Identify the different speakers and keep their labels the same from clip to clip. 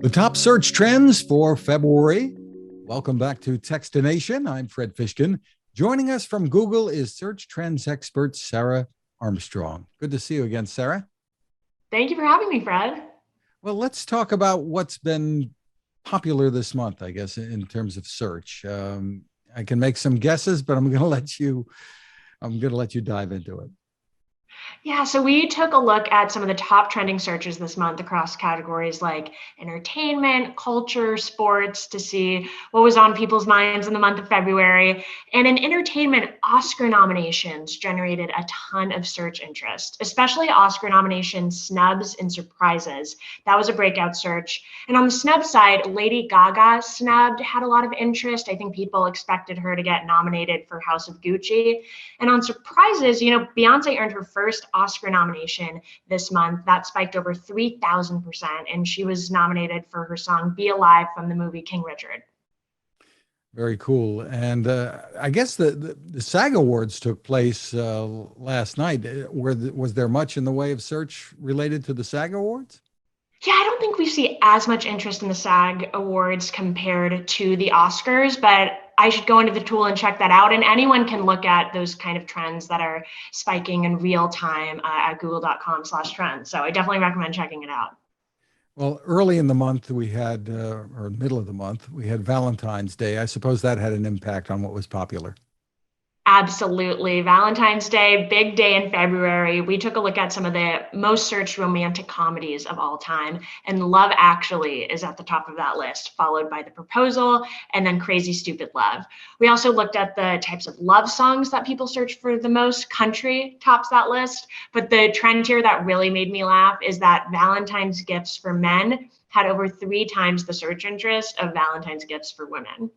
Speaker 1: The top search trends for February. Welcome back to Techstination. I'm Fred Fishkin. Joining us from Google is search trends expert Sarah Armstrong. Good to see you again, Sarah.
Speaker 2: Thank you for having me, Fred.
Speaker 1: Well, let's talk about what's been popular this month, I guess, in terms of search. I can make some guesses, but I'm going to let you dive into it.
Speaker 2: Yeah, so we took a look at some of the top trending searches this month across categories like entertainment, culture, sports to see what was on people's minds in the month of February. And in entertainment, Oscar nominations generated a ton of search interest, especially Oscar nomination snubs and surprises. That was a breakout search. And on the snub side, Lady Gaga snubbed had a lot of interest. I think people expected her to get nominated for House of Gucci. And on surprises, Beyonce earned her first Oscar nomination this month. That spiked over 3,000%, and she was nominated for her song Be Alive from the movie King Richard.
Speaker 1: Very cool. And I guess the SAG Awards took place last night. Was there much in the way of search related to the SAG Awards?
Speaker 2: Yeah, I don't think we see as much interest in the SAG Awards compared to the Oscars, but I should go into the tool and check that out. And anyone can look at those kind of trends that are spiking in real time at google.com/trends. So I definitely recommend checking it out.
Speaker 1: Well, early in the month we had, or middle of the month, we had Valentine's Day. I suppose that had an impact on what was popular.
Speaker 2: Absolutely. Valentine's Day, big day in February. We took a look at some of the most searched romantic comedies of all time, and Love Actually is at the top of that list, followed by The Proposal and then Crazy Stupid Love. We also looked at the types of love songs that people search for the most. Country tops that list, but the trend here that really made me laugh is that Valentine's gifts for men had over 3 times the search interest of Valentine's gifts for women.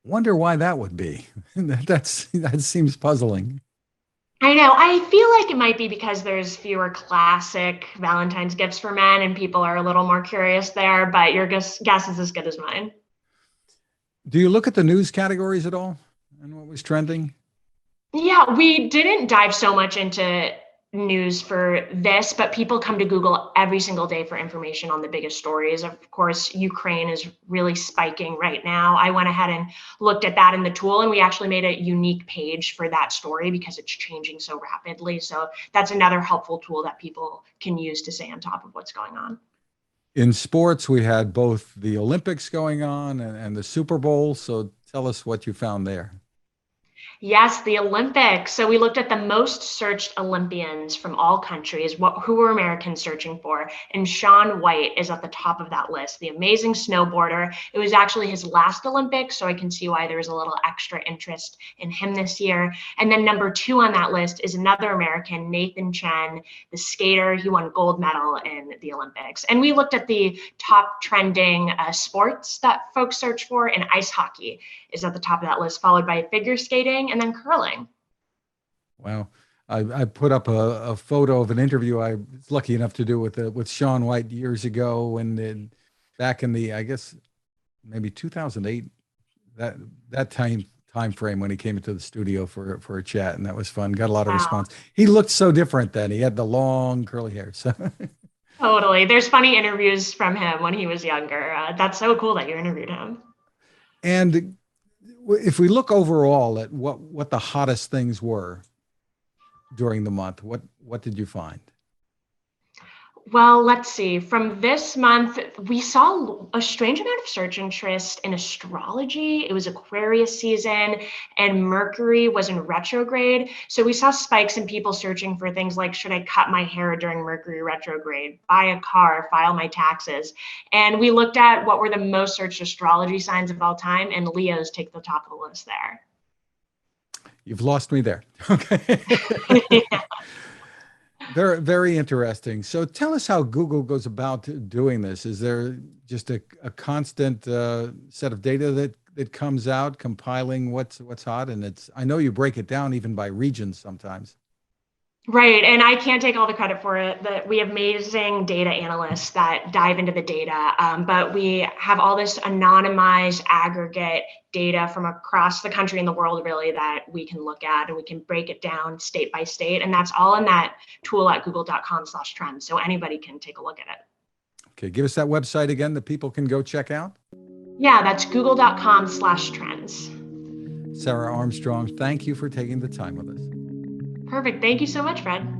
Speaker 1: Wonder why that would be. That seems puzzling.
Speaker 2: I know. I feel like it might be because there's fewer classic Valentine's gifts for men and people are a little more curious there, but your guess is as good as mine.
Speaker 1: Do you look at the news categories at all and what was trending?
Speaker 2: Yeah, we didn't dive so much into news for this, but people come to Google every single day for information on the biggest stories. Of course, Ukraine is really spiking right now. I went ahead and looked at that in the tool, and we actually made a unique page for that story because it's changing so rapidly. So that's another helpful tool that people can use to stay on top of what's going on.
Speaker 1: In sports, we had both the Olympics going on and the Super Bowl. So tell us what you found there.
Speaker 2: Yes, the Olympics. So we looked at the most searched Olympians from all countries, who were Americans searching for, and Shaun White is at the top of that list, the amazing snowboarder. It was actually his last Olympics, so I can see why there was a little extra interest in him this year. And then number 2 on that list is another American, Nathan Chen, the skater. He won gold medal in the Olympics. And we looked at the top trending sports that folks search for, and ice hockey is at the top of that list, followed by figure skating and then curling.
Speaker 1: Wow. I put up a photo of an interview I was lucky enough to do with Shaun White years ago, and back in the, I guess, maybe 2008, that time frame when he came into the studio for a chat, and that was fun. Got a lot of response. He looked so different then. He had the long curly hair. So
Speaker 2: totally. There's funny interviews from him when he was younger. That's so cool that you interviewed him.
Speaker 1: And if we look overall at what the hottest things were during the month, what did you find?
Speaker 2: Well, let's see. From this month, we saw a strange amount of search interest in astrology. It was Aquarius season, and Mercury was in retrograde. So we saw spikes in people searching for things like, should I cut my hair during Mercury retrograde, buy a car, file my taxes? And we looked at what were the most searched astrology signs of all time, and Leos take the top of the list there.
Speaker 1: You've lost me there. Okay.
Speaker 2: Yeah.
Speaker 1: Very, very interesting. So tell us how Google goes about doing this. Is there just a constant set of data that comes out, compiling what's hot? And I know you break it down even by regions sometimes.
Speaker 2: Right, and I can't take all the credit for it. We have amazing data analysts that dive into the data, but we have all this anonymized aggregate data from across the country and the world, really, that we can look at, and we can break it down state by state, and that's all in that tool at google.com/trends, so anybody can take a look at it.
Speaker 1: Okay, give us that website again that people can go check out.
Speaker 2: Yeah, that's google.com/trends.
Speaker 1: Sarah Armstrong, thank you for taking the time with us.
Speaker 2: Perfect. Thank you so much, Fred.